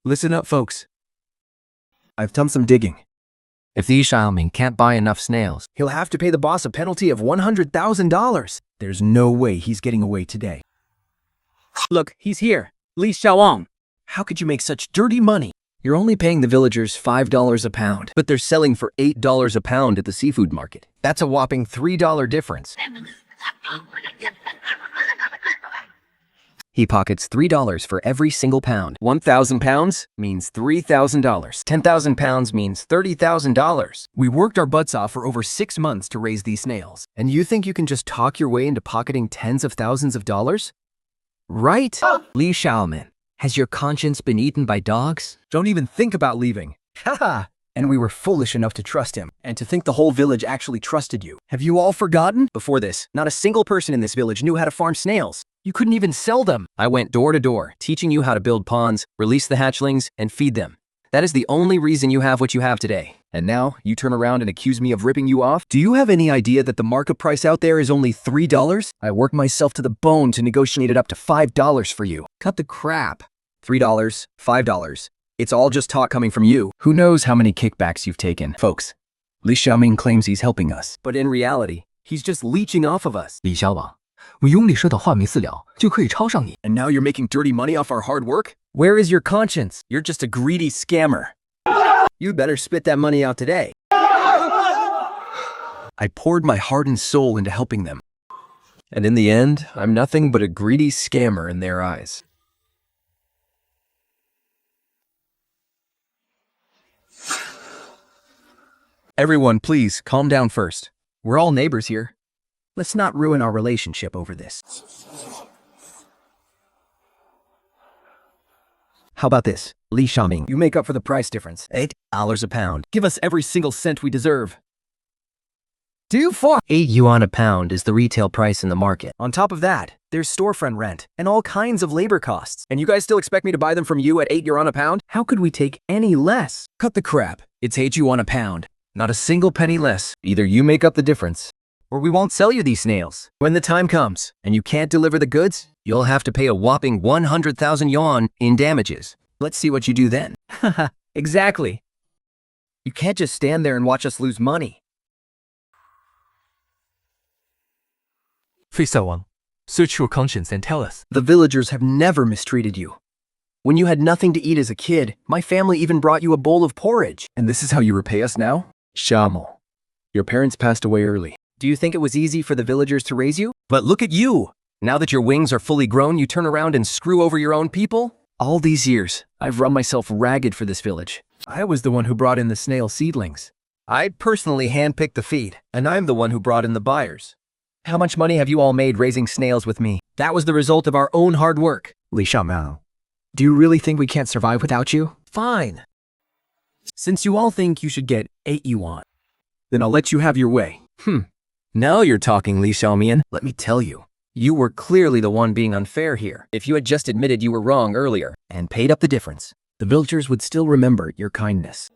Listen up, folks. I've done some digging. If Li Xiaoming can't buy enough snails, He'll have to pay the boss a penalty of $100,000. There's no way he's getting away today. Look, he's here. Li Xiaowang. How could you make such dirty money? You're only paying the villagers $5 a pound, but they're selling for $8 a pound at the seafood market. That's a whopping $3 difference. He pockets $3 for every single pound. 1,000 pounds means $3,000. 10,000 pounds means $30,000. We worked our butts off for over 6 months to raise these snails. And you think you can just talk your way into pocketing tens of thousands of dollars? Right? Li Xiaoming, has your conscience been eaten by dogs? Don't even think about leaving. Haha! And we were foolish enough to trust him, and to think the whole village actually trusted you. Have you all forgotten? Before this, not a single person in this village knew how to farm snails. You couldn't even sell them. I went door to door, teaching you how to build ponds, release the hatchlings, and feed them. That is the only reason you have what you have today. And now, you turn around and accuse me of ripping you off? Do you have any idea that the market price out there is only $3? I worked myself to the bone to negotiate it up to $5 for you. Cut the crap. $3, $5. It's all just talk coming from you. Who knows how many kickbacks you've taken? Folks, Li Xiaoming claims he's helping us. But in reality, he's just leeching off of us. 李小王，我用你说的话没私了，就可以抄上你。 And now you're making dirty money off our hard work? Where is your conscience? You're just a greedy scammer. You better spit that money out today. I poured my heart and soul into helping them. And in the end, I'm nothing but a greedy scammer in their eyes. Everyone, please, calm down first. We're all neighbors here. Let's not ruin our relationship over this. How about this? Li Xiaoming, you make up for the price difference. $8 a pound. Give us every single cent we deserve. 8 yuan a pound is the retail price in the market. On top of that, there's storefront rent and all kinds of labor costs. And you guys still expect me to buy them from you at 8 yuan a pound? How could we take any less? Cut the crap. It's 8 yuan a pound. Not a single penny less. Either you make up the difference, or we won't sell you these snails. When the time comes, and you can't deliver the goods, you'll have to pay a whopping 100,000 yuan in damages. Let's see what you do then. Haha, exactly. You can't just stand there and watch us lose money. 费小王 search your conscience and tell us. The villagers have never mistreated you. When you had nothing to eat as a kid, my family even brought you a bowl of porridge. And this is how you repay us now? Xiaoming, your parents passed away early. Do you think it was easy for the villagers to raise you? But look at you! Now that your wings are fully grown, you turn around and screw over your own people? All these years, I've run myself ragged for this village. I was the one who brought in the snail seedlings. I personally handpicked the feed, and I'm the one who brought in the buyers. How much money have you all made raising snails with me? That was the result of our own hard work. Li Xiaoming, do you really think we can't survive without you? Fine. Since you all think you should get 8 yuan, then I'll let you have your way. Now you're talking, Li Xiaoming. Let me tell you, you were clearly the one being unfair here. If you had just admitted you were wrong earlier and paid up the difference, the villagers would still remember your kindness.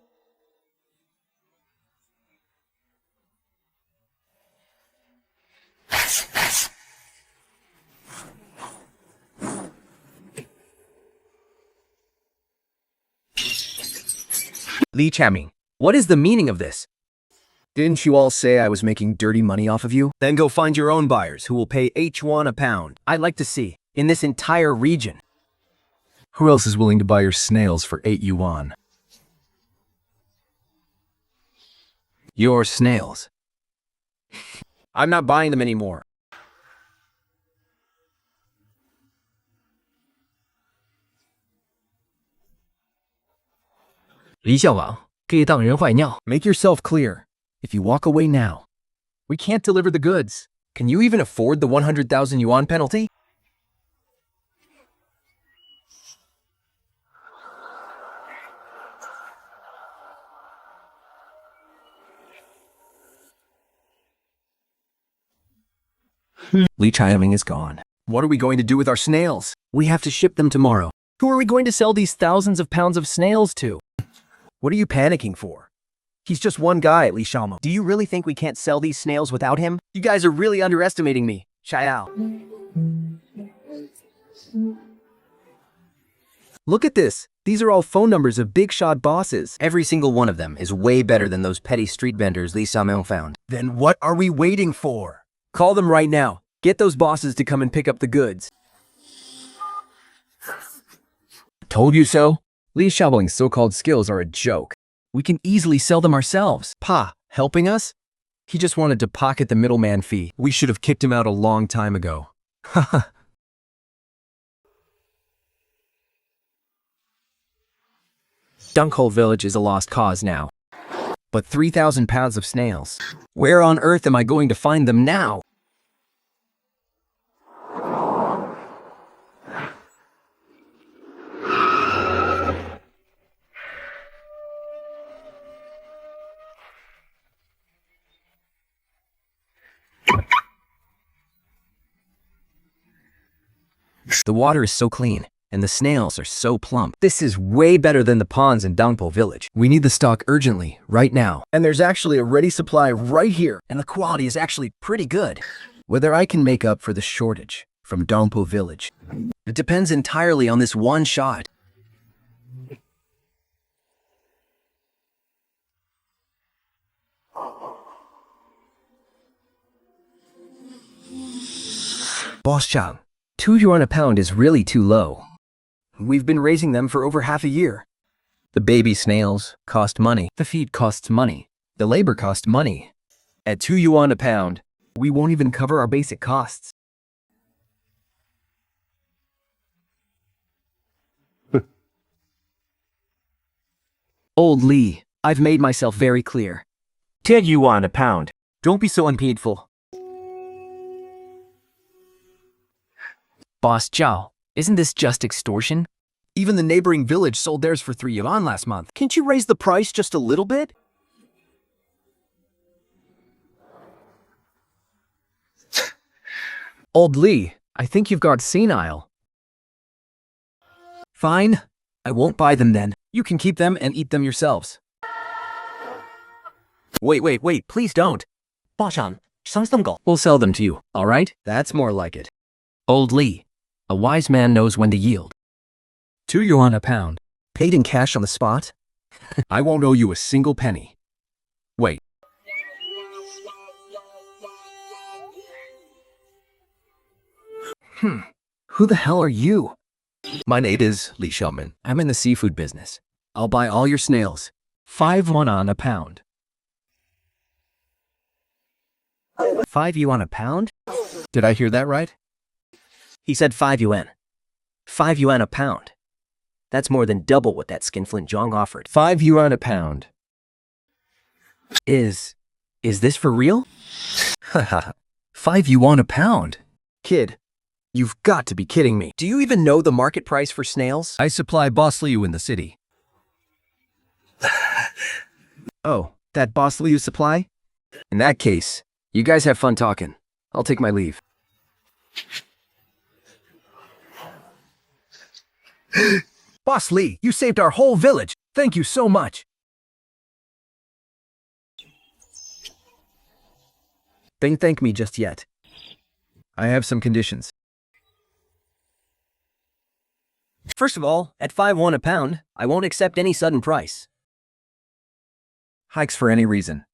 Li Xiaoming, what is the meaning of this? Didn't you all say I was making dirty money off of you? Then go find your own buyers who will pay 8 yuan a pound. I'd like to see, in this entire region. Who else is willing to buy your snails for 8 yuan? Your snails. I'm not buying them anymore. 李小王，给当人坏尿。 Make yourself clear. If you walk away now, we can't deliver the goods. Can you even afford the 100,000 yuan penalty? Li Xiaoming is gone. What are we going to do with our snails? We have to ship them tomorrow. Who are we going to sell these thousands of pounds of snails to? What are you panicking for? He's just one guy, Li Xiaoming. Do you really think we can't sell these snails without him? You guys are really underestimating me. Xiao. Look at this. These are all phone numbers of big shot bosses. Every single one of them is way better than those petty street vendors Li Xiaoming found. Then what are we waiting for? Call them right now. Get those bosses to come and pick up the goods. Told you so? Li Xiaoling's so-called skills are a joke. We can easily sell them ourselves. Pa, helping us? He just wanted to pocket the middleman fee. We should have kicked him out a long time ago. Haha. Dunkhole Village is a lost cause now. But 3,000 pounds of snails. Where on earth am I going to find them now? The water is so clean, and the snails are so plump. This is way better than the ponds in Dangpo Village. We need the stock urgently, right now. And there's actually a ready supply right here, and the quality is actually pretty good. Whether I can make up for the shortage from Dangpo Village, it depends entirely on this one shot. Boss Chang, 2 yuan a pound is really too low. We've been raising them for over half a year. The baby snails cost money. The feed costs money. The labor costs money. At 2 yuan a pound, we won't even cover our basic costs. Old Li, I've made myself very clear. 10 yuan a pound. Don't be so unpaidful. Boss Zhao, isn't this just extortion? Even the neighboring village sold theirs for 3 yuan last month. Can't you raise the price just a little bit? Old Li, I think you've got senile. Fine, I won't buy them then. You can keep them and eat them yourselves. Wait, please don't. 报上伤心狗。 We'll sell them to you, all right? That's more like it. Old Li, a wise man knows when to yield. 2 yuan a pound. Paid in cash on the spot? I won't owe you a single penny. Wait. Who the hell are you? My name is Li Xiaoming. I'm in the seafood business. I'll buy all your snails. 5 yuan a pound. 5 yuan a pound? Did I hear that right? He said 5 yuan. 5 yuan a pound. That's more than double what that skinflint Zhang offered. 5 yuan a pound. Is this for real? Haha. 5 yuan a pound. Kid, you've got to be kidding me. Do you even know the market price for snails? I supply Boss Liu in the city. Oh, that Boss Liu supply? In that case, you guys have fun talking. I'll take my leave. Boss Li, you saved our whole village. Thank you so much. Don't thank me just yet. I have some conditions. First of all, at 5 yuan a pound, I won't accept any sudden price. Hikes for any reason.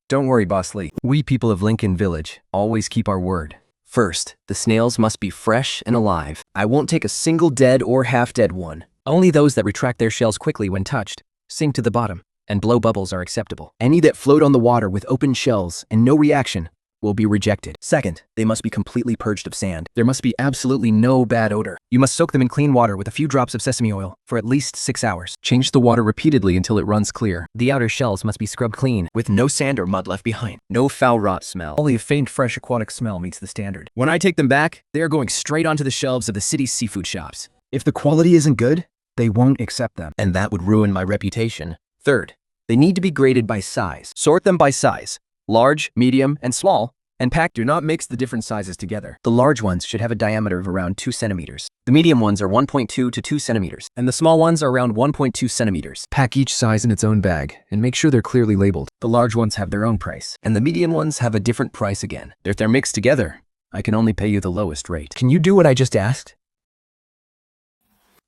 Don't worry, Boss Li. We people of Lincoln Village always keep our word. First, the snails must be fresh and alive. I won't take a single dead or half-dead one. Only those that retract their shells quickly when touched, sink to the bottom, and blow bubbles are acceptable. Any that float on the water with open shells and no reaction will be rejected. Second, they must be completely purged of sand. There must be absolutely no bad odor. You must soak them in clean water with a few drops of sesame oil for at least 6 hours. Change the water repeatedly until it runs clear. The outer shells must be scrubbed clean, with no sand or mud left behind. No foul rot smell. Only a faint fresh aquatic smell meets the standard. When I take them back, they are going straight onto the shelves of the city's seafood shops. If the quality isn't good, they won't accept them, and that would ruin my reputation. Third, they need to be graded by size. Sort them by size. Large, medium, and small, and pack. Do not mix the different sizes together. The large ones should have a diameter of around 2 centimeters. The medium ones are 1.2 to 2 centimeters, and the small ones are around 1.2 centimeters. Pack each size in its own bag, and make sure they're clearly labeled. The large ones have their own price, and the medium ones have a different price again. If they're mixed together, I can only pay you the lowest rate. Can you do what I just asked?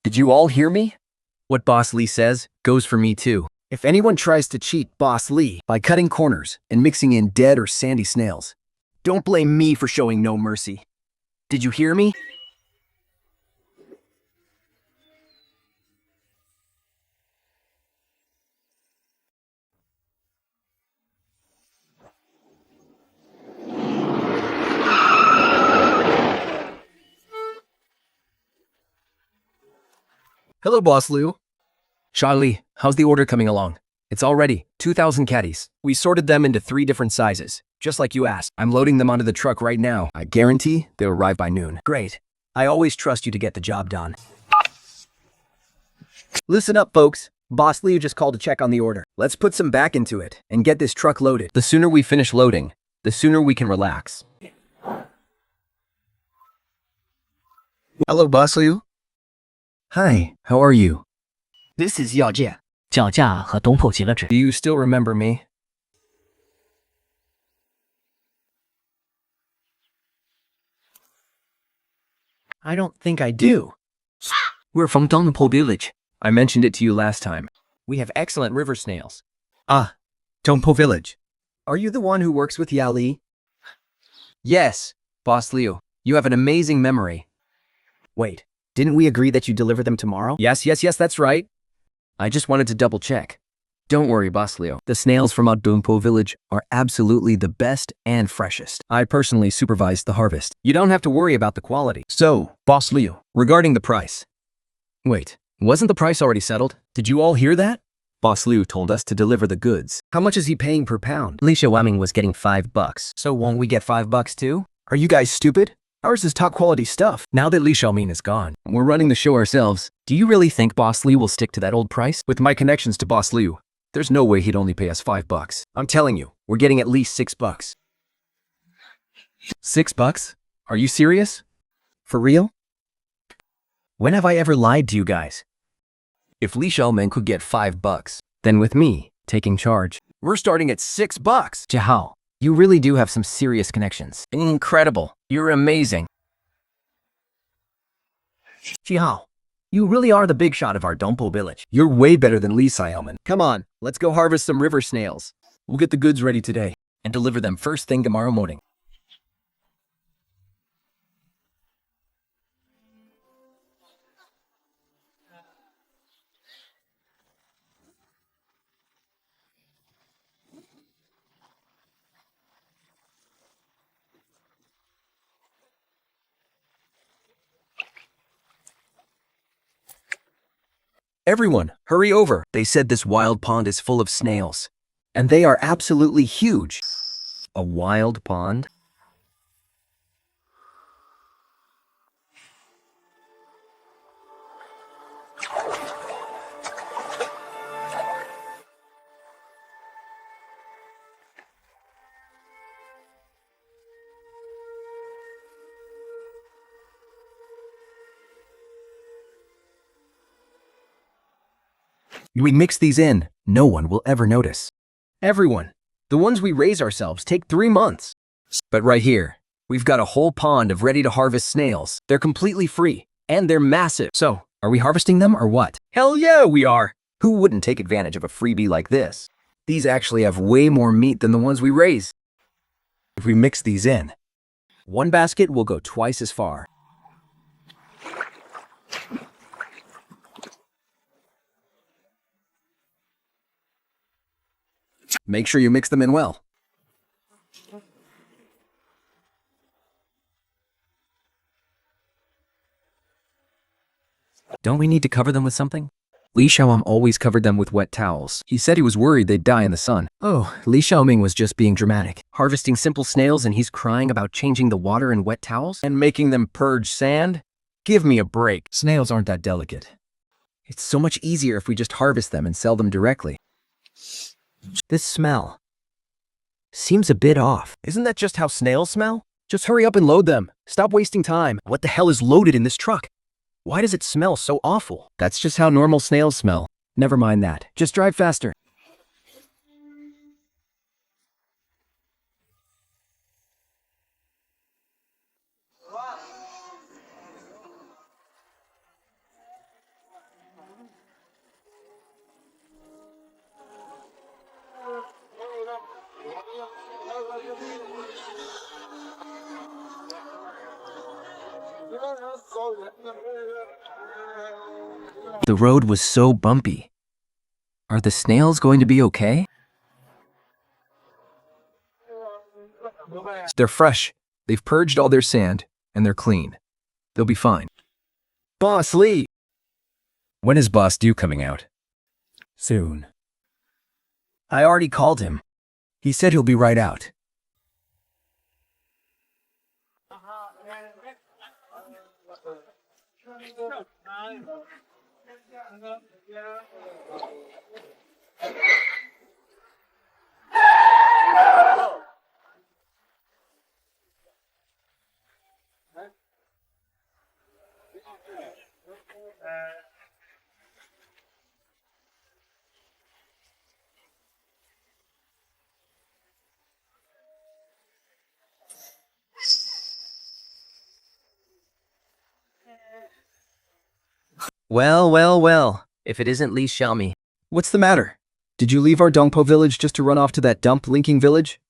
Did you all hear me? What Boss Lee says goes for me too. If anyone tries to cheat Boss Lee by cutting corners and mixing in dead or sandy snails, don't blame me for showing no mercy. Did you hear me? Hello, Boss Liu. Charlie, how's the order coming along? It's all ready. 2,000 caddies. We sorted them into 3 different sizes, just like you asked. I'm loading them onto the truck right now. I guarantee they'll arrive by noon. Great. I always trust you to get the job done. Listen up, folks. Boss Liu just called to check on the order. Let's put some back into it and get this truck loaded. The sooner we finish loading, the sooner we can relax. Hello, Boss Liu. Hi, how are you? This is 要价，脚架和东坡极乐指。 Do you still remember me? I don't think I do. We're from Dongpo Village. I mentioned it to you last time. We have excellent river snails. Ah, Dongpo Village. Are you the one who works with Yao Li? Yes, Boss Liu. You have an amazing memory. Wait, didn't we agree that you deliver them tomorrow? Yes, that's right. I just wanted to double check. Don't worry, Boss Liu. The snails from our Dongpo village are absolutely the best and freshest. I personally supervised the harvest. You don't have to worry about the quality. So, Boss Liu, Regarding the price. Wait, wasn't the price already settled? Did you all hear that? Boss Liu told us to deliver the goods. How much is he paying per pound? Li Xiaoming was getting $5. So won't we get $5 too? Are you guys stupid? Ours is top quality stuff. Now that Li Xiaoming is gone, we're running the show ourselves. Do you really think Boss Liu will stick to that old price? With my connections to Boss Liu, there's no way he'd only pay us $5. I'm telling you, we're getting at least $6. $6? Are you serious? For real? When have I ever lied to you guys? If Li Xiaoming could get $5, then with me taking charge, we're starting at $6. Jihao, you really do have some serious connections. Incredible. You're amazing. Jihao, you really are the big shot of our Dongpo village. You're way better than Li Xiaoman. Come on, let's go harvest some river snails. We'll get the goods ready today and deliver them first thing tomorrow morning. Everyone, hurry over. They said this wild pond is full of snails. And they are absolutely huge. A wild pond? We mix these in, no one will ever notice. Everyone, the ones we raise ourselves take 3 months. But right here, we've got a whole pond of ready-to-harvest snails. They're completely free, and they're massive. So, are we harvesting them or what? Hell yeah, we are! Who wouldn't take advantage of a freebie like this? These actually have way more meat than the ones we raise. If we mix these in, one basket will go twice as far. Make sure you mix them in well. Don't we need to cover them with something? Li Xiaoming always covered them with wet towels. He said he was worried they'd die in the sun. Oh, Li Xiaoming was just being dramatic. Harvesting simple snails and he's crying about changing the water in wet towels? And making them purge sand? Give me a break. Snails aren't that delicate. It's so much easier if we just harvest them and sell them directly. This smell seems a bit off. Isn't that just how snails smell? Just hurry up and load them. Stop wasting time. What the hell is loaded in this truck? Why does it smell so awful? That's just how normal snails smell. Never mind that. Just drive faster. The road was so bumpy. Are the snails going to be okay? They're fresh. They've purged all their sand, and they're clean. They'll be fine. Boss Lee! When is Boss Dew coming out? Soon. I already called him. He said he'll be right out. Well. If it isn't Li Xiaomi. What's the matter? Did you leave our Dongpo village just to run off to that dump linking village?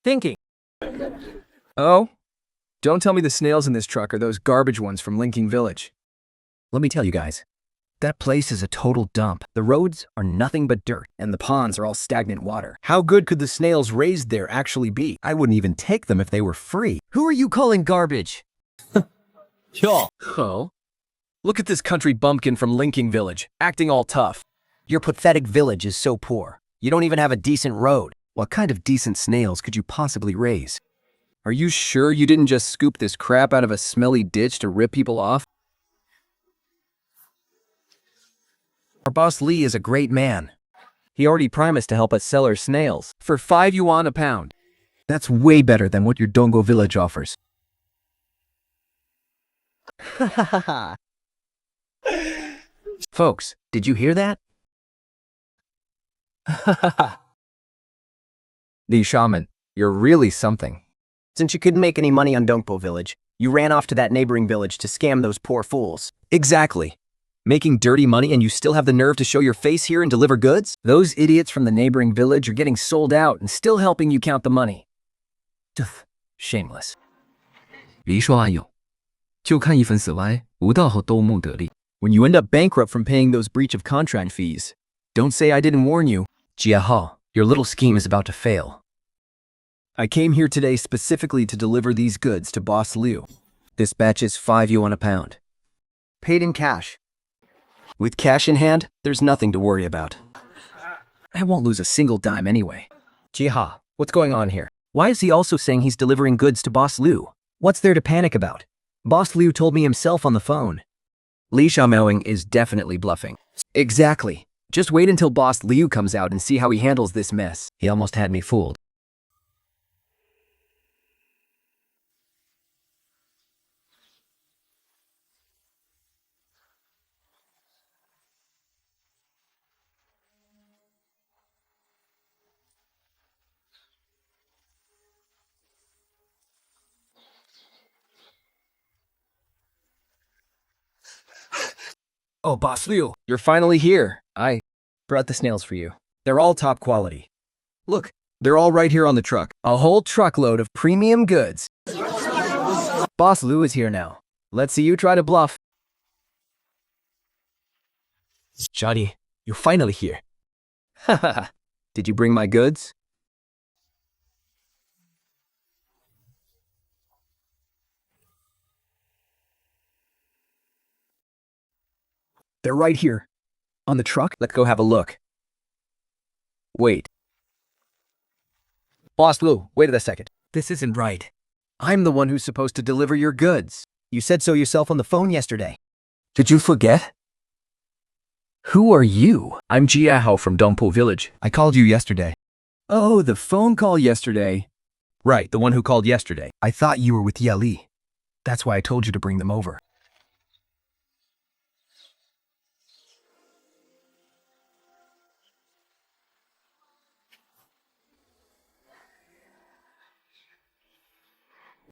Thinking. Oh? Don't tell me the snails in this truck are those garbage ones from Linking Village. Let me tell you guys. That place is a total dump. The roads are nothing but dirt, and the ponds are all stagnant water. How good could the snails raised there actually be? I wouldn't even take them if they were free. Who are you calling garbage? Oh? Look at this country bumpkin from Linking Village, acting all tough. Your pathetic village is so poor. You don't even have a decent road. What kind of decent snails could you possibly raise? Are you sure you didn't just scoop this crap out of a smelly ditch to rip people off? Our boss Lee is a great man. He already promised to help us sell our snails. For 5 yuan a pound. That's way better than what your Dongo village offers. Folks, did you hear that? Li Shaman, you're really something. Since you couldn't make any money on Dongpo village, you ran off to that neighboring village to scam those poor fools. Exactly. Making dirty money and you still have the nerve to show your face here and deliver goods? Those idiots from the neighboring village are getting sold out and still helping you count the money. Shameless. 别说阿友，就看一分死歪，无道后都木得利。 When you end up bankrupt from paying those breach of contract fees, don't say I didn't warn you. Jiahe, your little scheme is about to fail. I came here today specifically to deliver these goods to Boss Liu. This batch is 5 yuan a pound. Paid in cash. With cash in hand, there's nothing to worry about. I won't lose a single dime anyway. Jiahe, what's going on here? Why is he also saying he's delivering goods to Boss Liu? What's there to panic about? Boss Liu told me himself on the phone. Li Xiaomiaoing is definitely bluffing. Exactly. Just wait until Boss Liu comes out and see how he handles this mess. He almost had me fooled. Oh, Boss Liu, you're finally here. I brought the snails for you. They're all top quality. Look, they're all right here on the truck. A whole truckload of premium goods. Boss Liu is here now. Let's see you try to bluff. Johnny, you're finally here. Haha. Did you bring my goods? They're right here. On the truck? Let's go have a look. Wait. Boss Liu, wait a second. This isn't right. I'm the one who's supposed to deliver your goods. You said so yourself on the phone yesterday. Did you forget? Who are you? I'm Jiahao from Dongpo Village. I called you yesterday. Oh, the phone call yesterday. Right, the one who called yesterday. I thought you were with Yali. That's why I told you to bring them over.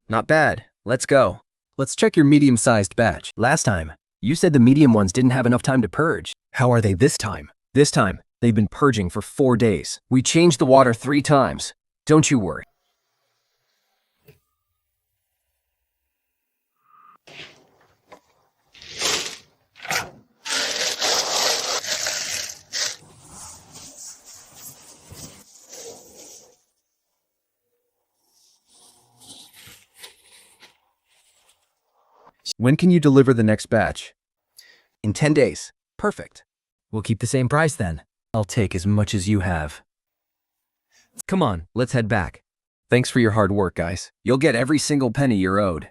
Not bad. Let's go. Let's check your medium-sized batch. Last time, you said the medium ones didn't have enough time to purge. How are they this time? This time, they've been purging for 4 days. We changed the water 3 times. Don't you worry. When can you deliver the next batch? In 10 days. Perfect. We'll keep the same price then. I'll take as much as you have. Come on, let's head back. Thanks for your hard work, guys. You'll get every single penny you're owed.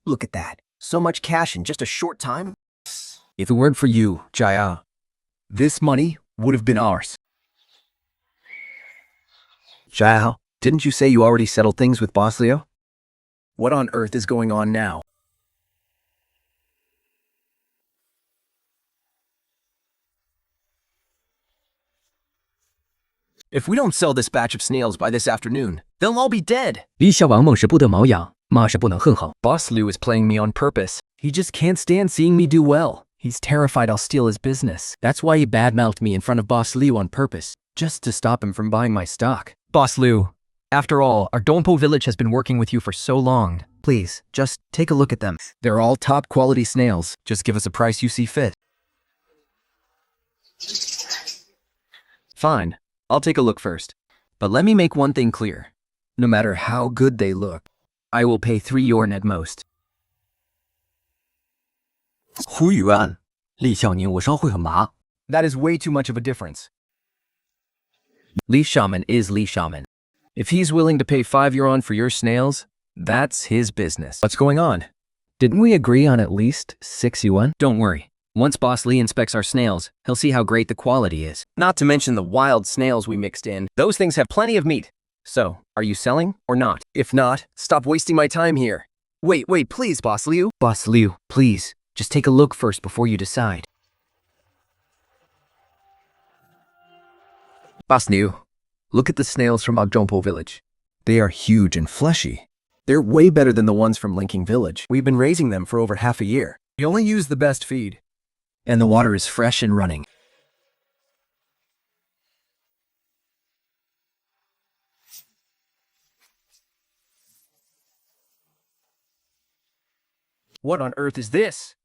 Look at that. So much cash in just a short time. If it weren't for you, Jaya, this money would have been ours. Zhao, didn't you say you already settled things with Boss Leo? What on earth is going on now? If we don't sell this batch of snails by this afternoon, they'll all be dead. 李小王猛是不得毛痒，骂是不能恨好。 Boss Liu is playing me on purpose. He just can't stand seeing me do well. He's terrified I'll steal his business. That's why he badmouthed me in front of Boss Liu on purpose, just to stop him from buying my stock. Boss Liu, after all, our Dongpo village has been working with you for so long. Please, just take a look at them. They're all top quality snails. Just give us a price you see fit. Fine, I'll take a look first. But let me make one thing clear. No matter how good they look, I will pay 3 yuan at most. 胡语安，厉孝宁，我稍会很麻。 That is way too much of a difference. Li Shaman is Li Shaman. If he's willing to pay 5 yuan for your snails, that's his business. What's going on? Didn't we agree on at least 6 yuan? Don't worry. Once Boss Li inspects our snails, he'll see how great the quality is. Not to mention the wild snails we mixed in. Those things have plenty of meat. So, are you selling or not? If not, stop wasting my time here. Wait, please, Boss Liu. Boss Liu, please. Just take a look first before you decide. Boss Liu, look at the snails from Agzhongpo village. They are huge and fleshy. They're way better than the ones from Linking village. We've been raising them for over half a year. We only use the best feed. And the water is fresh and running. What on earth is this?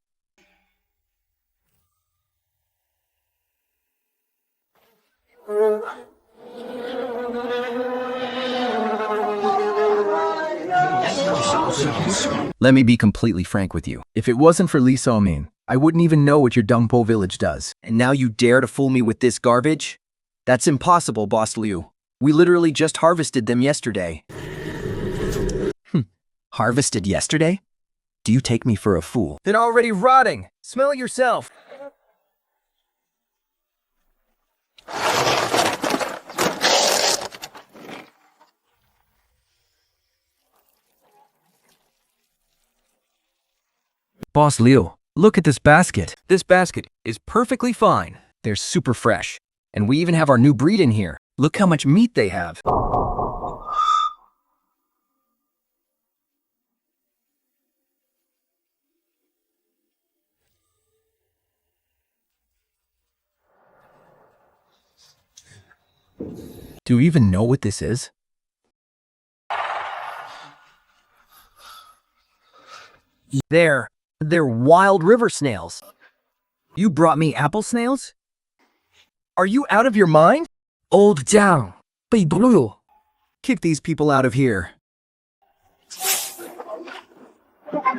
Let me be completely frank with you. If it wasn't for Li Xiaoming, I wouldn't even know what your Dongpo village does. And now you dare to fool me with this garbage? That's impossible, Boss Liu. We literally just harvested them yesterday. Harvested yesterday? Do you take me for a fool? They're already rotting. Smell it yourself. Boss Liu, look at this basket. This basket is perfectly fine. They're super fresh. And we even have our new breed in here. Look how much meat they have. Do you even know what this is? They're wild river snails. You brought me apple snails? Are you out of your mind? Old Jiang, 被毒了。 Kick these people out of here.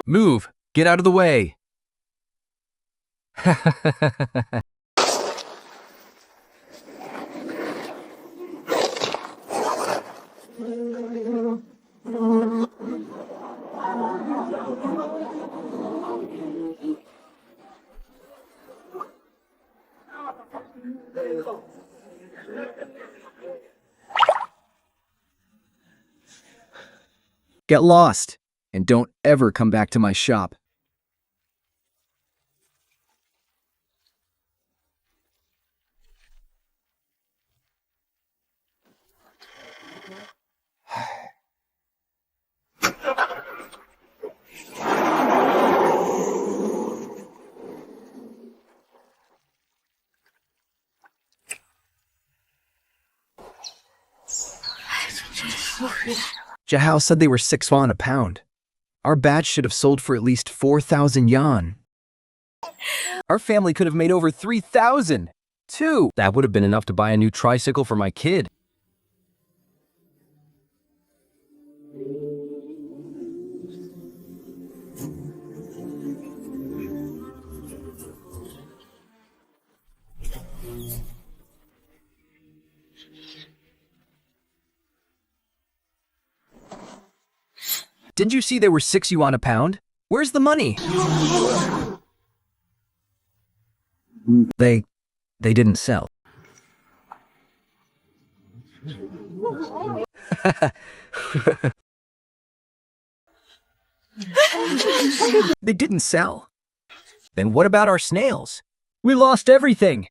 Move. Get out of the way. Get lost, and don't ever come back to my shop. Jahao said they were 6 yuan a pound. Our batch should have sold for at least 4,000 yuan. Our family could have made over 3,000. Two. That would have been enough to buy a new tricycle for my kid. Didn't you see there were 6 yuan a pound? Where's the money? They didn't sell. They didn't sell. Then what about our snails? We lost everything.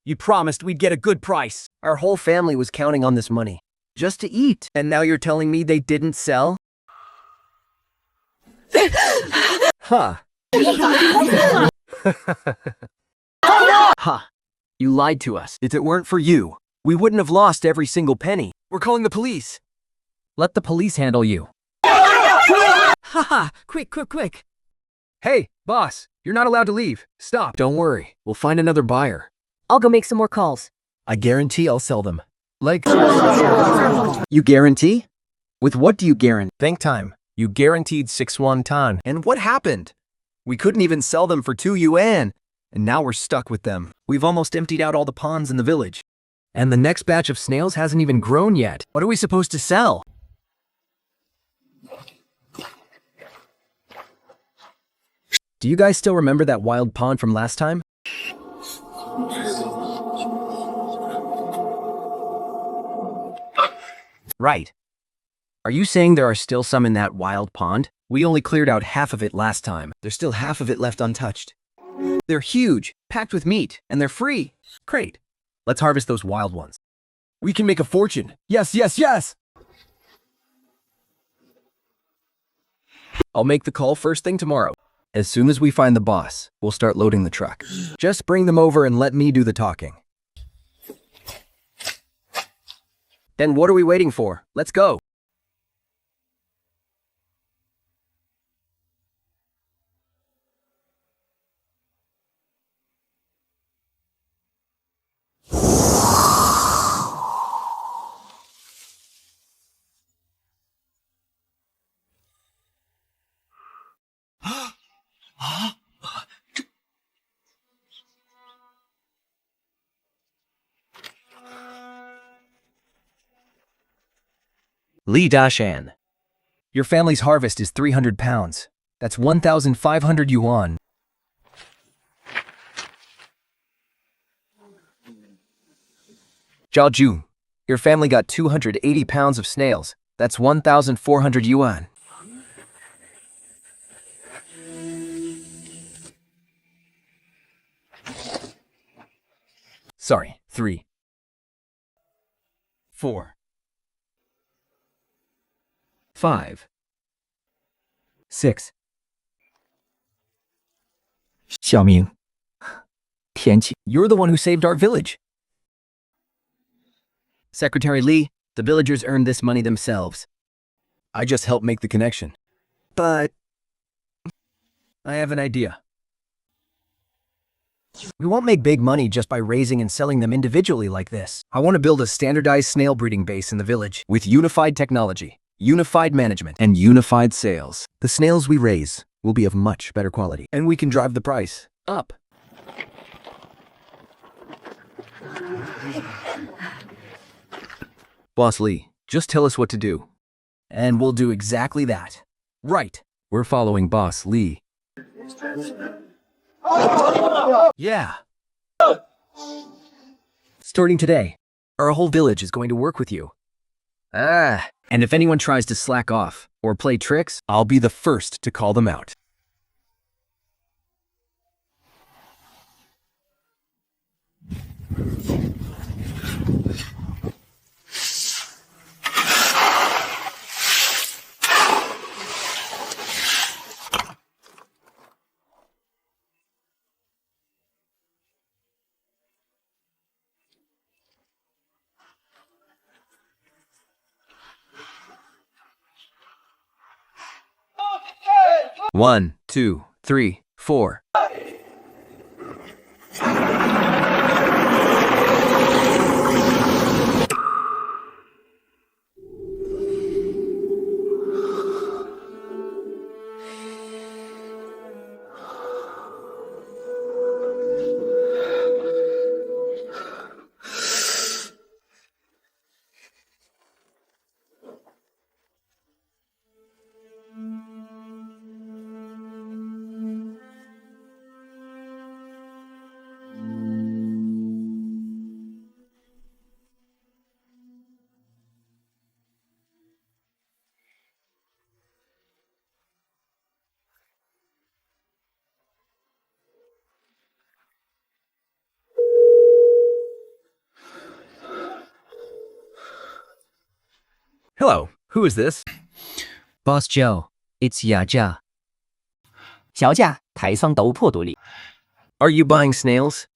You promised we'd get a good price. Our whole family was counting on this money. Just to eat. And now you're telling me they didn't sell? Huh. Ha! You lied to us. If it weren't for you, we wouldn't have lost every single penny. We're calling the police. Let the police handle you. Haha! Quick! Hey, boss, you're not allowed to leave. Stop. Don't worry, we'll find another buyer. I'll go make some more calls. I guarantee I'll sell them. Like, You guarantee? With what do you guarantee? bank time. You guaranteed 6 wonton. And what happened? We couldn't even sell them for 2 yuan. And now we're stuck with them. We've almost emptied out all the ponds in the village. And the next batch of snails hasn't even grown yet. What are we supposed to sell? Do you guys still remember that wild pond from last time? Right. Are you saying there are still some in that wild pond? We only cleared out half of it last time. There's still half of it left untouched. They're huge, packed with meat, and they're free. Great. Let's harvest those wild ones. We can make a fortune. Yes! I'll make the call first thing tomorrow. As soon as we find the boss, we'll start loading the truck. Just bring them over and let me do the talking. Then what are we waiting for? Let's go. Li Dashan. Your family's harvest is 300 pounds. That's 1,500 yuan. Zhao Ju, your family got 280 pounds of snails. That's 1,400 yuan. Sorry, 3. 4. 5. 6. 小明，天气。 You're the one who saved our village. Secretary Li, the villagers earned this money themselves. I just helped make the connection. But I have an idea. We won't make big money just by raising and selling them individually like this. I want to build a standardized snail breeding base in the village with unified technology, unified management, and unified sales. The snails we raise will be of much better quality, and we can drive the price up. Boss Lee, just tell us what to do, and we'll do exactly that. Right. We're following Boss Lee. Yeah. Starting today, our whole village is going to work with you. And if anyone tries to slack off or play tricks, I'll be the first to call them out. 1, 2, 3, 4. Hello, who is this? Boss Joe, it's Yaja. 小贾，台上斗破肚里。 Are you buying snails?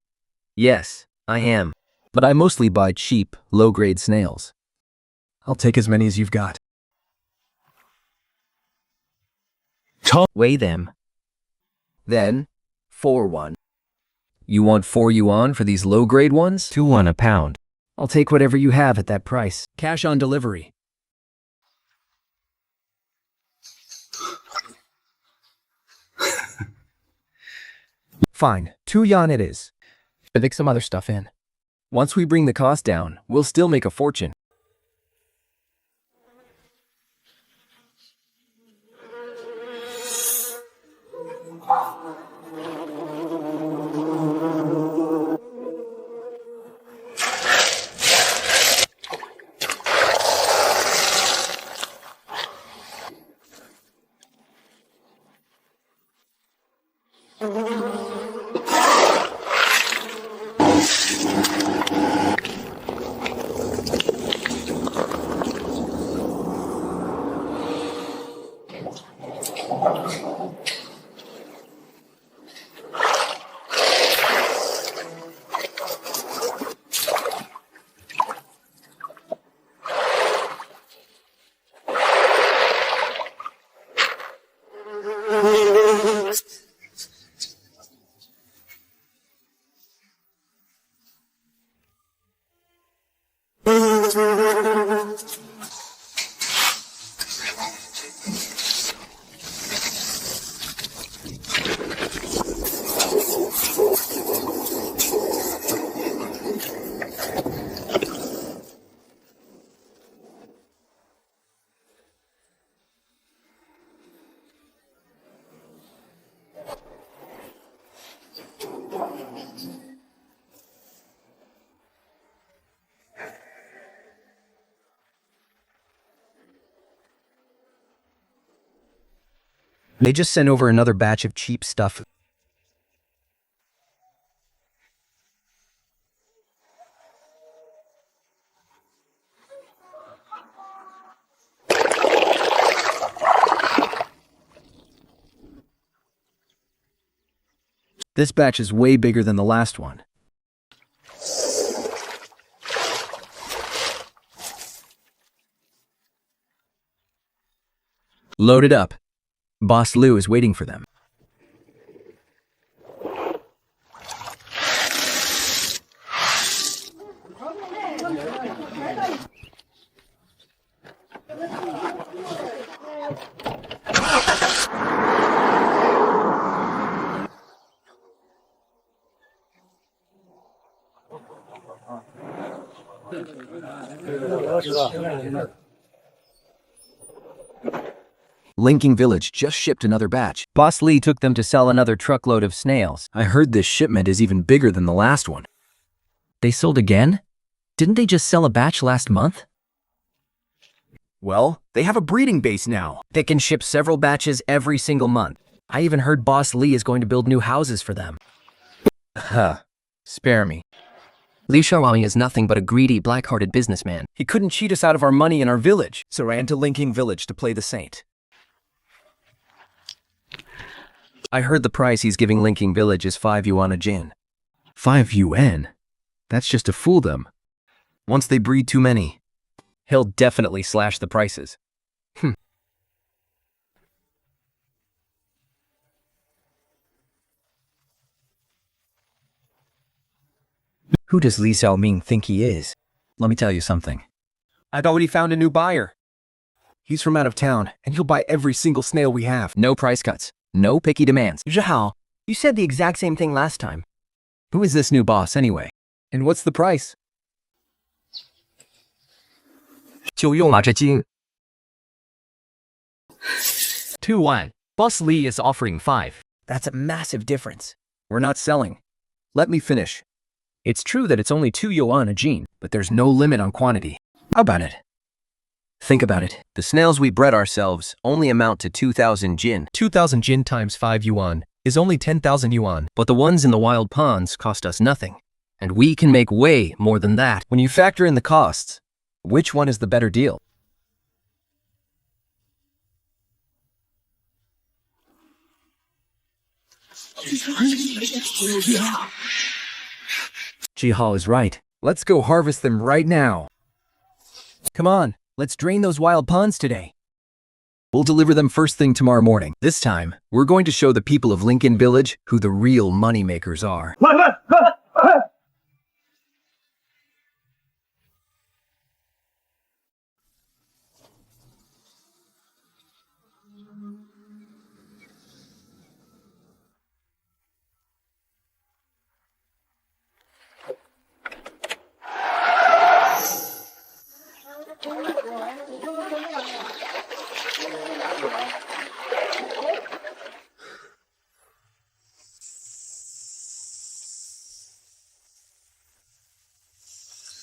Yes, I am. But I mostly buy cheap, low-grade snails. I'll take as many as you've got. Weigh them. Then, 4-1. You want 4 yuan for these low-grade ones? 2 won a pound. I'll take whatever you have at that price. Cash on delivery. Fine, 2 yuan it is. Stick some other stuff in. Once we bring the cost down, we'll still make a fortune. They just sent over another batch of cheap stuff. This batch is way bigger than the last one. Load it up. Boss Lou is waiting for them. Linking Village just shipped another batch. Boss Lee took them to sell another truckload of snails. I heard this shipment is even bigger than the last one. They sold again? Didn't they just sell a batch last month? well, they have a breeding base now. They can ship several batches every single month. I even heard Boss Lee is going to build new houses for them. Spare me. Liu Xiaowang is nothing but a greedy, black-hearted businessman. He couldn't cheat us out of our money in our village, so ran to Linking Village to play the saint. I heard the price he's giving Linking Village is 5 yuan a gin. 5 yuan? That's just to fool them. Once they breed too many, He'll definitely slash the prices. Who does Li Xiaoming think he is? Let me tell you something. I've already found a new buyer. He's from out of town, and he'll buy every single snail we have. No price cuts. No picky demands. Zhihao, you said the exact same thing last time. Who is this new boss anyway? And what's the price? 就用了这金。 2-1. Boss Lee is offering 5. That's a massive difference. We're not selling. Let me finish. It's true that it's only 2 yuan a gene. But there's no limit on quantity. How about it? Think about it. The snails we bred ourselves only amount to 2,000 jin. 2,000 jin times 5 yuan is only 10,000 yuan. But the ones in the wild ponds cost us nothing. And we can make way more than that. When you factor in the costs, which one is the better deal? Jihao is right. Let's go harvest them right now. Come on, let's drain those wild ponds today. We'll deliver them first thing tomorrow morning. This time, we're going to show the people of Lincoln Village who the real moneymakers are.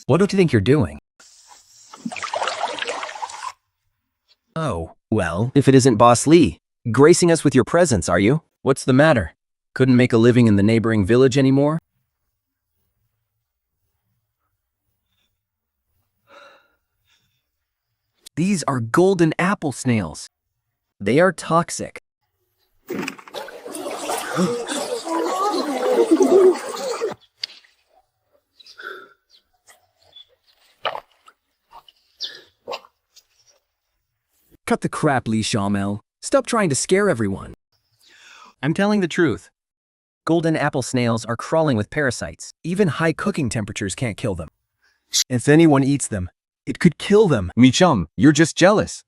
What do you think you're doing? Oh, well, if it isn't Boss Lee, gracing us with your presence, are you? What's the matter? Couldn't make a living in the neighboring village anymore? These are golden apple snails. They are toxic. Cut the crap, Li Xiaomel. Stop trying to scare everyone. I'm telling the truth. Golden apple snails are crawling with parasites. Even high cooking temperatures can't kill them. If anyone eats them, it could kill them. Michum, you're just jealous.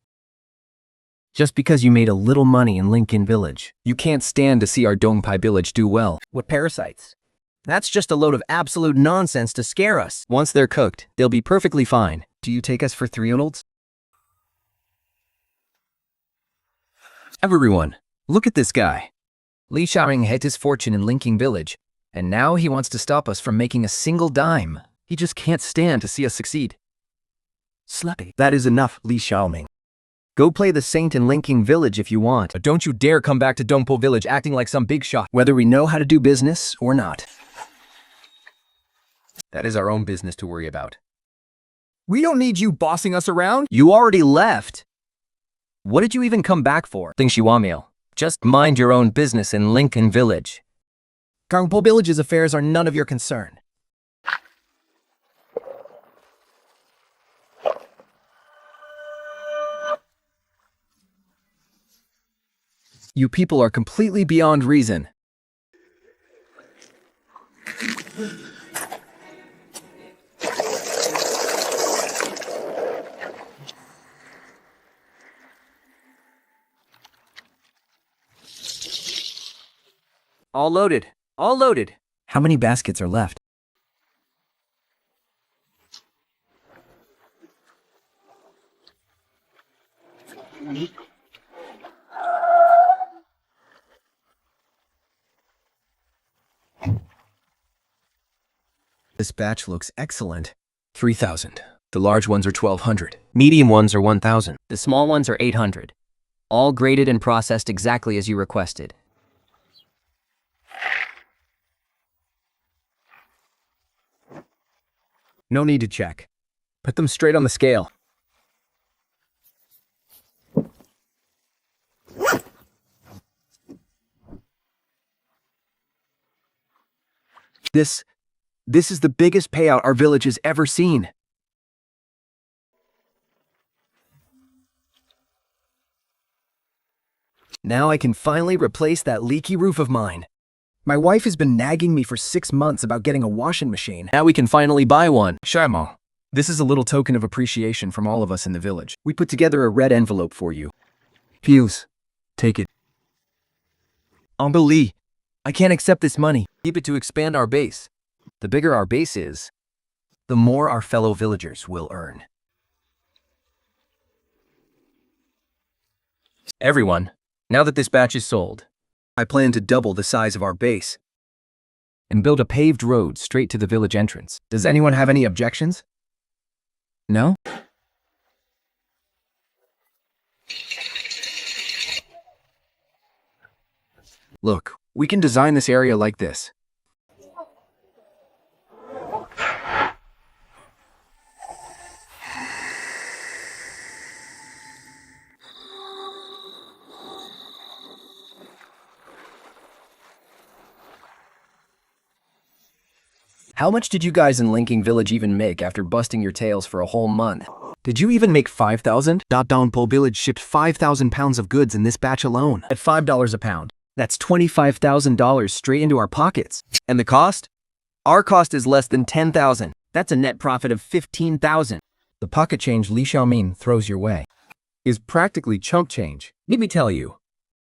Just because you made a little money in Lincoln Village. You can't stand to see our Dongpai village do well. What parasites? That's just a load of absolute nonsense to scare us. Once they're cooked, they'll be perfectly fine. Do you take us for 3-year-olds? Everyone, look at this guy. Li Xiaoming had his fortune in Linking Village, and now he wants to stop us from making a single dime. He just can't stand to see us succeed. Slappy. That is enough, Li Xiaoming. Go play the saint in Linking Village if you want. But don't you dare come back to Dongpo Village acting like some big shot. Whether we know how to do business or not. That is our own business to worry about. We don't need you bossing us around. You already left. What did you even come back for? Ding Xiwamiao. Just mind your own business in Lincoln Village. Gangpo Village's affairs are none of your concern. You people are completely beyond reason. All loaded. All loaded. How many baskets are left? This batch looks excellent. 3,000. The large ones are 1,200. Medium ones are 1,000. The small ones are 800. All graded and processed exactly as you requested. No need to check. Put them straight on the scale. This is the biggest payout our village has ever seen. Now I can finally replace that leaky roof of mine. My wife has been nagging me for 6 months about getting a washing machine. Now we can finally buy one. Shaimo, this is a little token of appreciation from all of us in the village. We put together a red envelope for you. Fuse, take it. Uncle Lee, I can't accept this money. Keep it to expand our base. The bigger our base is, the more our fellow villagers will earn. Everyone, now that this batch is sold, I plan to double the size of our base And build a paved road straight to the village entrance. Does anyone have any objections? No? Look, we can design this area like this. How much did you guys in Linking Village even make after busting your tails for a whole month? Did you even make 5,000? Downpole Village shipped 5,000 pounds of goods in this batch alone. At $5 a pound. That's $25,000 straight into our pockets. And the cost? Our cost is less than $10,000. That's a net profit of $15,000. The pocket change Li Xiaoming throws your way Is practically chump change. Let me tell you,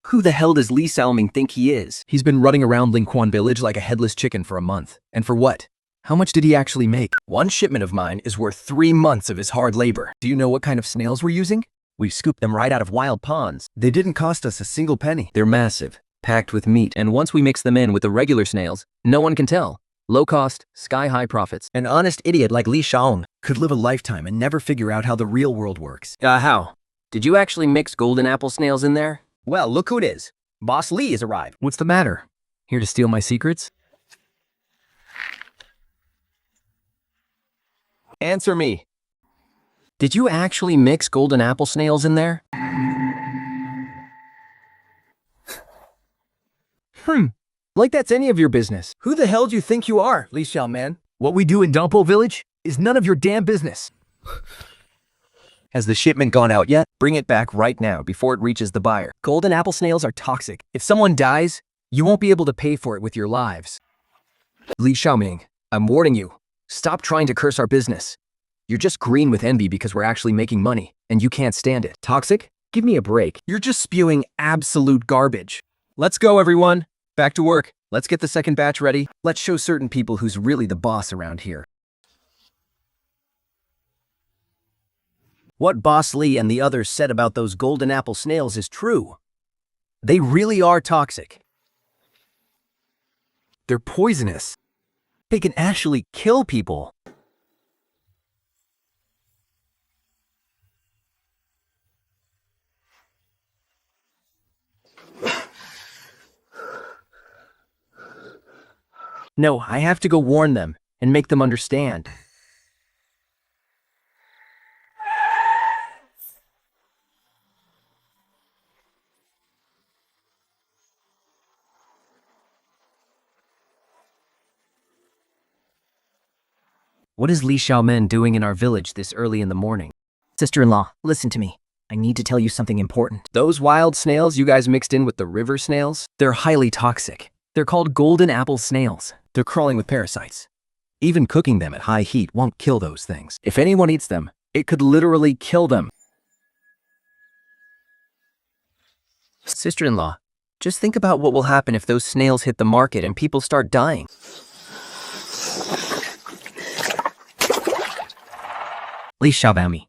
who the hell does Li Xiaoming think he is? He's been running around Lingquan Village like a headless chicken for a month. And for what? How much did he actually make? One shipment of mine is worth 3 months of his hard labor. Do you know what kind of snails we're using? We've scooped them right out of wild ponds. They didn't cost us a single penny. they're massive, packed with meat, and once we mix them in with the regular snails, no one can tell. Low cost, sky-high profits. An honest idiot like Li Xiaong. Could live a lifetime and never figure out how the real world works. How? Did you actually mix golden apple snails in there? Well, look who it is. Boss Li has arrived. What's the matter? Here to steal my secrets? Answer me. Did you actually mix golden apple snails in there? Like that's any of your business. Who the hell do you think you are, Li Xiaoman? What we do in Downpole Village is none of your damn business. Has the shipment gone out yet? Bring it back right now before it reaches the buyer. Golden apple snails are toxic. If someone dies, you won't be able to pay for it with your lives. Li Xiaoming, I'm warning you. Stop trying to curse our business. You're just green with envy because we're actually making money, and you can't stand it. Toxic? Give me a break. You're just spewing absolute garbage. Let's go, everyone. Back to work. Let's get the second batch ready. Let's show certain people who's really the boss around here. What Boss Lee and the others said about those golden apple snails is true. They really are toxic. They're poisonous. They can actually kill people. No, I have to go warn them and make them understand. What is Li Xiaomen doing in our village this early in the morning? Sister-in-law, listen to me. I need to tell you something important. Those wild snails you guys mixed in with the river snails, they're highly toxic. They're called golden apple snails. They're crawling with parasites. Even cooking them at high heat won't kill those things. If anyone eats them, it could literally kill them. Sister-in-law, just think about what will happen if those snails hit the market and people start dying. Li Xiaobaomi,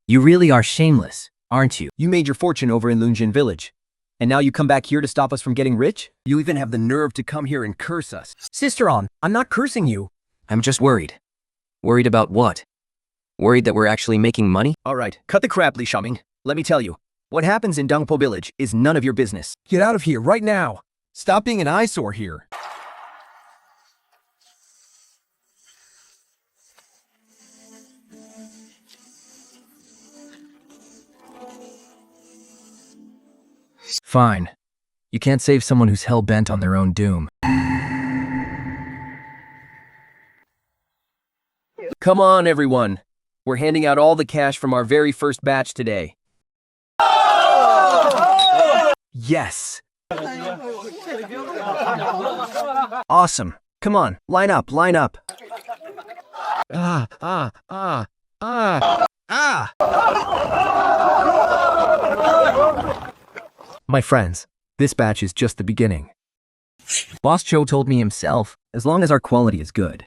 you really are shameless, aren't you? You made your fortune over in Lunjin Village. And now you come back here to stop us from getting rich? You even have the nerve to come here and curse us. Sister-on, I'm not cursing you. I'm just worried. Worried about what? Worried that we're actually making money? All right, cut the crap, Li Xiaoming. Let me tell you, what happens in Dongpo Village is none of your business. Get out of here right now. Stop being an eyesore here. Fine. You can't save someone who's hell-bent on their own doom. Come on, everyone. We're handing out all the cash from our very first batch today. Yes! Awesome. Come on, line up, line up. My friends, this batch is just the beginning. Boss Joe told me himself, as long as our quality is good,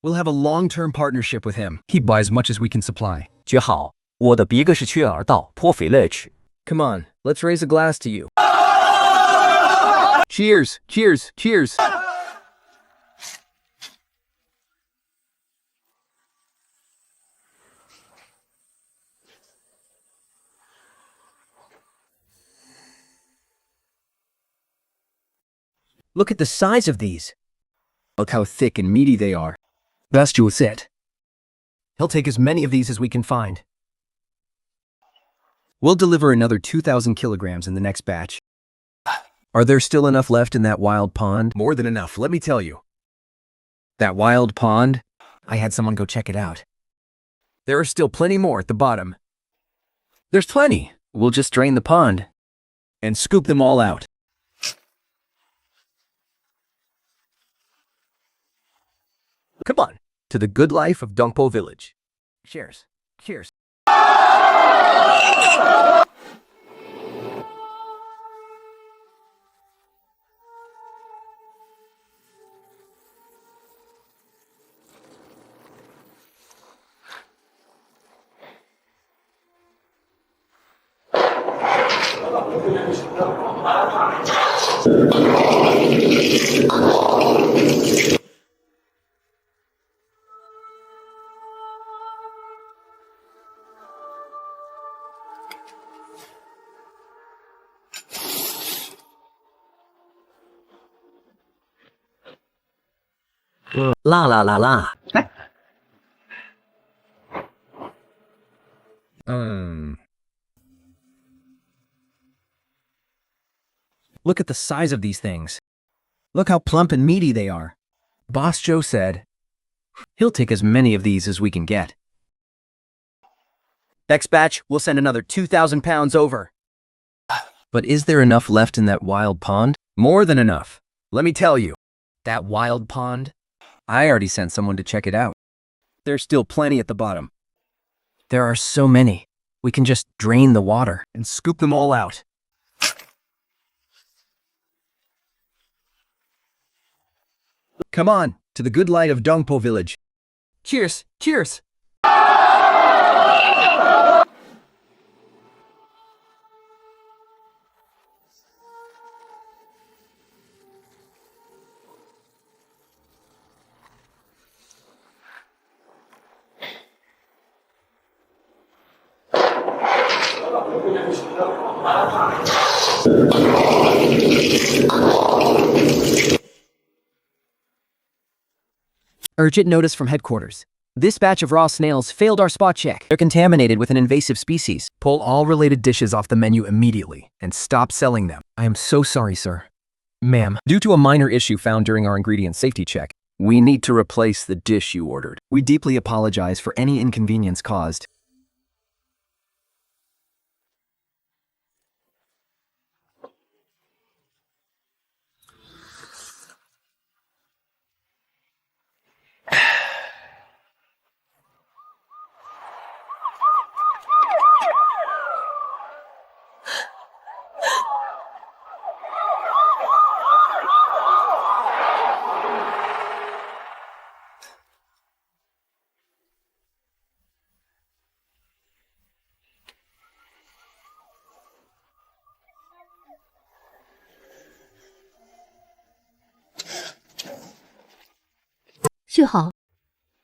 we'll have a long-term partnership with him. He buys as much as we can supply. 绝好，我的鼻哥是缺耳道，颇肥乐吃。 Come on, let's raise a glass to you. Cheers, cheers, cheers. Look at the size of these. Look how thick and meaty they are. That's just it. He'll take as many of these as we can find. We'll deliver another 2,000 kilograms in the next batch. Are there still enough left in that wild pond? More than enough, let me tell you. That wild pond? I had someone go check it out. There are still plenty more at the bottom. There's plenty. We'll just drain the pond And scoop them all out. Come on, to the good life of Dongpo Village. Cheers. Cheers. La la la la. Look at the size of these things. Look how plump and meaty they are. Boss Joe said, He'll take as many of these as we can get. Next batch, we'll send another 2,000 pounds over. But is there enough left in that wild pond? more than enough. Let me tell you. That wild pond? I already sent someone to check it out. There's still plenty at the bottom. There are so many. We can just drain the water. And scoop them all out. Come on, to the good light of Dongpo Village. Cheers, cheers. Urgent notice from headquarters. This batch of raw snails failed our spot check. They're contaminated with an invasive species. Pull all related dishes off the menu immediately and stop selling them. I am so sorry, sir. Ma'am, due to a minor issue found during our ingredient safety check, we need to replace the dish you ordered. We deeply apologize for any inconvenience caused.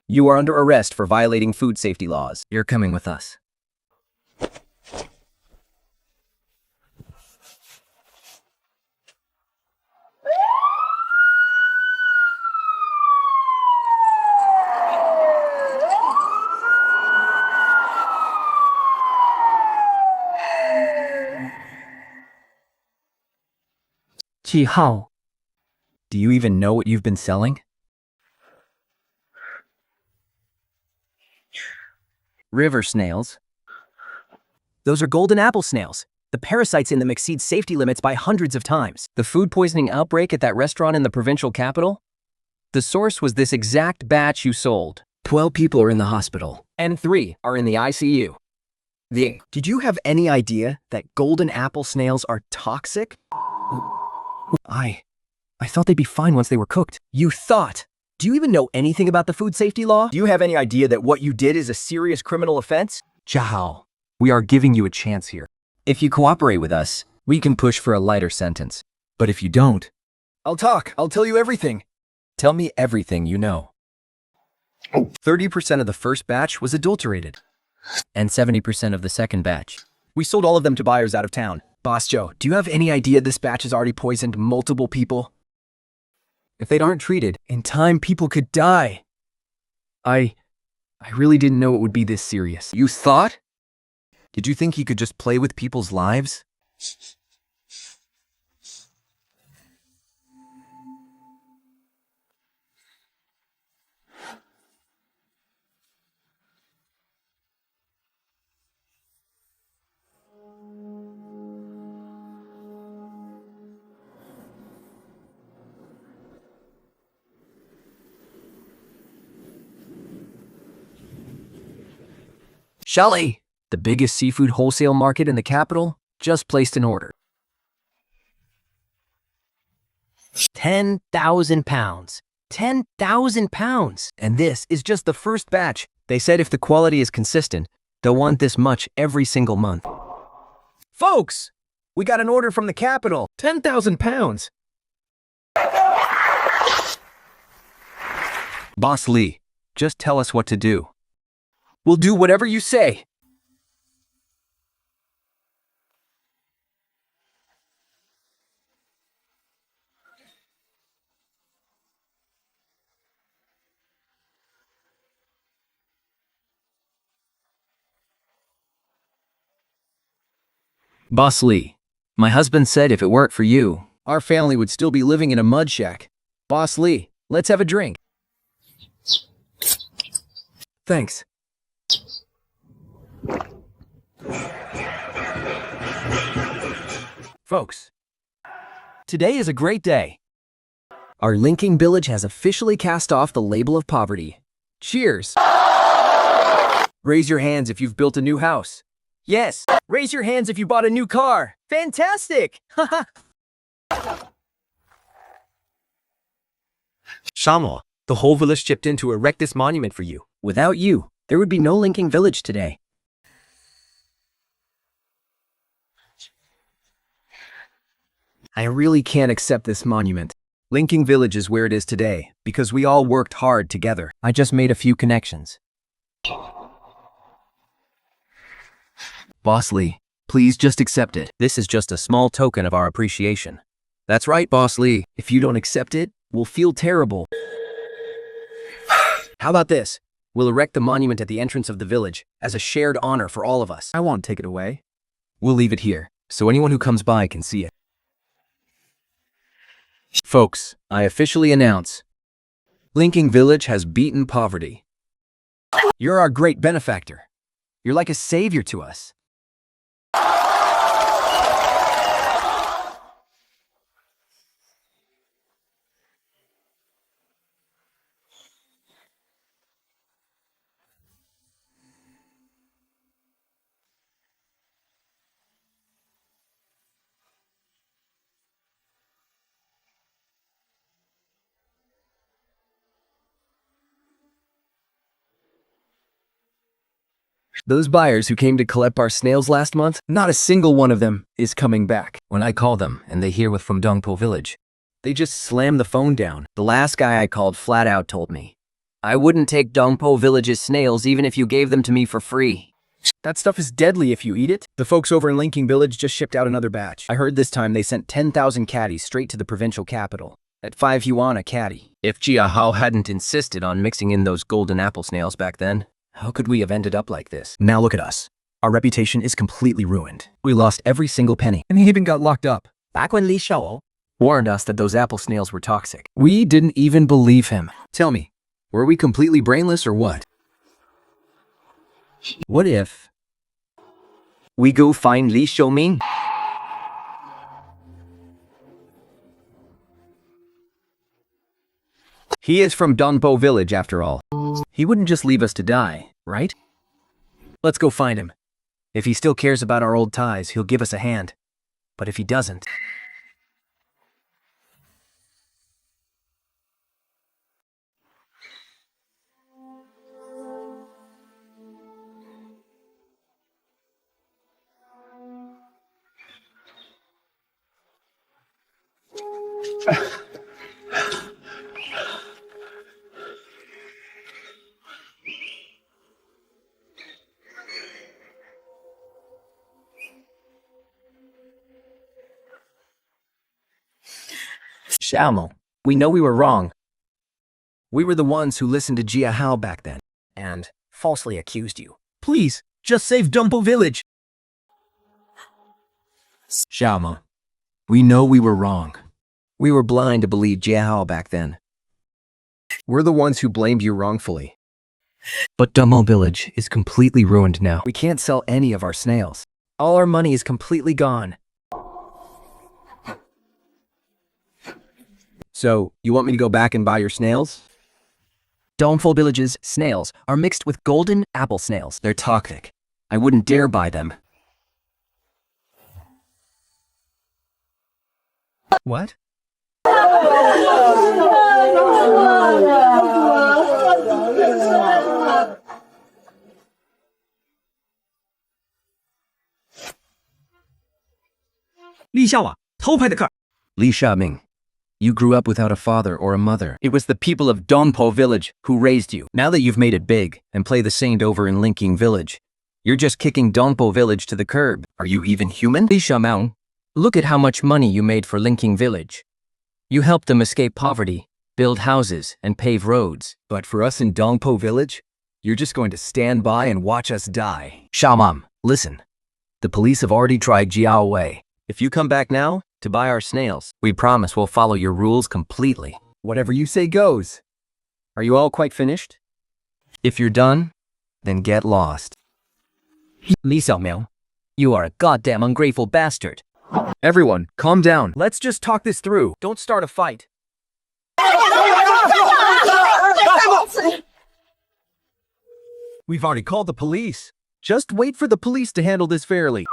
You are under arrest for violating food safety laws. You're coming with us. Do you even know what you've been selling? River snails. Those are golden apple snails. The parasites in them exceed safety limits by hundreds of times. The food poisoning outbreak at that restaurant in the provincial capital? The source was this exact batch you sold. 12 people are in the hospital. And 3 are in the ICU. Did you have any idea that golden apple snails are toxic? I thought they'd be fine once they were cooked. You thought? Do you even know anything about the food safety law? Do you have any idea that what you did is a serious criminal offense? Jahal, we are giving you a chance here. If you cooperate with us, we can push for a lighter sentence. But if you don't, I'll talk. I'll tell you everything. tell me everything you know. 30% of the first batch was adulterated. And 70% of the second batch. We sold all of them to buyers out of town. Boss Joe, do you have any idea this batch has already poisoned multiple people? If they aren't treated, In time, people could die. I really didn't know it would be this serious. You thought? Did you think he could just play with people's lives? Shelly, the biggest seafood wholesale market in the capital, just placed an order. 10,000 pounds. 10,000 pounds. And this is just the first batch. They said if the quality is consistent, they'll want this much every single month. Folks, we got an order from the capital. 10,000 pounds. Boss Lee, just tell us what to do. We'll do whatever you say. Boss Lee, my husband said if it weren't for you, Our family would still be living in a mud shack. Boss Lee, let's have a drink. Thanks. Folks, today is a great day. Our linking village has officially cast off the label of poverty. Cheers! Raise your hands if you've built a new house. Yes! Raise your hands if you bought a new car. Fantastic! Shamo, the whole village chipped in to erect this monument for you. Without you, there would be no linking village today. I really can't accept this monument. Linking Village is where it is today because we all worked hard together. I just made a few connections. Boss Lee, please just accept it. This is just a small token of our appreciation. That's right, Boss Lee. If you don't accept it, we'll feel terrible. How about this? We'll erect the monument at the entrance of the village as a shared honor for all of us. I won't take it away. We'll leave it here, so anyone who comes by can see it. Folks, I officially announce, Linking Village has beaten poverty. You're our great benefactor. You're like a savior to us. Those buyers who came to collect our snails last month, not a single one of them is coming back. when I call them and they hear from Dongpo Village, They just slam the phone down. The last guy I called flat out told me, I wouldn't take Dongpo Village's snails even if you gave them to me for free. That stuff is deadly if you eat it. The folks over in Linking Village just shipped out another batch. I heard this time they sent 10,000 caddies straight to the provincial capital. At 5 yuan a caddy. if Jia Hao hadn't insisted on mixing in those golden apple snails back then, how could we have ended up like this? Now look at us. Our reputation is completely ruined. We lost every single penny. And he even got locked up. Back when Li Shao Warned us that those apple snails were toxic. We didn't even believe him. Tell me, were we completely brainless or what? What if we go find Li Xiaoming? He is from Donpo village after all. He wouldn't just leave us to die, right? Let's go find him. If he still cares about our old ties, he'll give us a hand. But if he doesn't... Xiaomo, we know we were wrong. We were the ones who listened to Jia Hao back then, and falsely accused you. Please, just save Dumpo Village. Xiaomo, we know we were wrong. We were blind to believe Jia Hao back then. We're the ones who blamed you wrongfully. But Dumpo Village is completely ruined now. We can't sell any of our snails. All our money is completely gone. So, you want me to go back and buy your snails? Dumpo Village's snails are mixed with golden apple snails. They're toxic. I wouldn't dare buy them. What? Li Xiaowang, 偷拍的客。 Li Xiaming, you grew up without a father or a mother. It was the people of Donpo Village who raised you. Now that you've made it big and play the saint over in Linking Village, you're just kicking Donpo Village to the curb. Are you even human? Li Xiaming, look at how much money you made for Linking Village. You helped them escape poverty, build houses, and pave roads. But for us in Donpo village, you're just going to stand by and watch us die. Xiaomam, listen. The police have already tried Jiao Wei. If you come back now to buy our snails, we promise we'll follow your rules completely. Whatever you say goes. Are you all quite finished? If you're done, then get lost. Li Xiaomiao, you are a goddamn ungrateful bastard. Everyone, calm down. Let's just talk this through. Don't start a fight. We've already called the police. Just wait for the police to handle this fairly.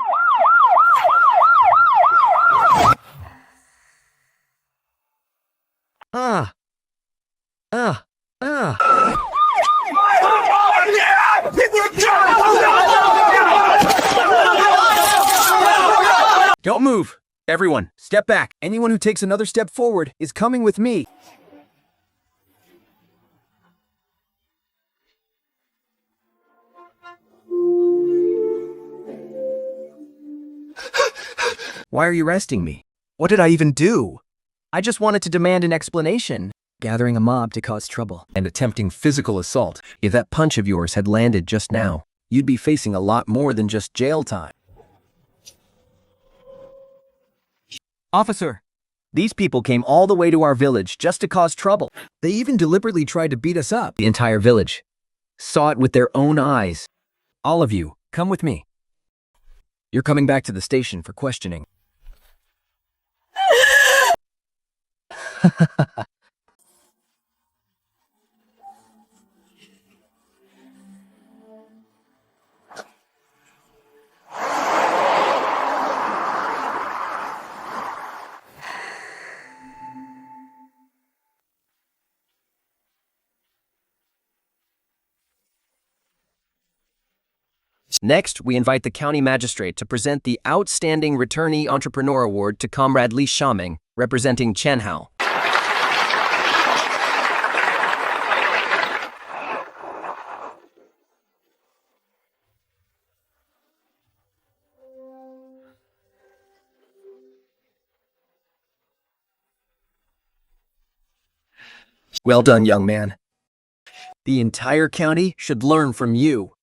Don't move. Everyone, step back. Anyone who takes another step forward is coming with me. Why are you arresting me? What did I even do? I just wanted to demand an explanation. Gathering a mob to cause trouble. And attempting physical assault. If that punch of yours had landed just now, you'd be facing a lot more than just jail time. Officer, these people came all the way to our village just to cause trouble. They even deliberately tried to beat us up. The entire village saw it with their own eyes. All of you, come with me. You're coming back to the station for questioning. Next, we invite the county magistrate to present the Outstanding Returnee Entrepreneur Award to Comrade Li Xiaming, representing Chenhao. Well done, young man. The entire county should learn from you.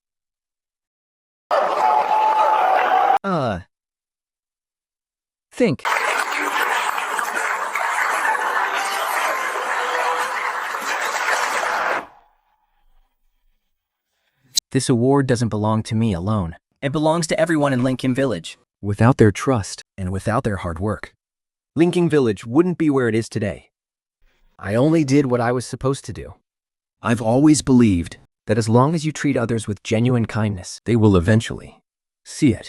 Think. This award doesn't belong to me alone. It belongs to everyone in Lincoln Village. Without their trust and without their hard work, Linking Village wouldn't be where it is today. I only did what I was supposed to do. I've always believed That as long as you treat others with genuine kindness, they will eventually see it.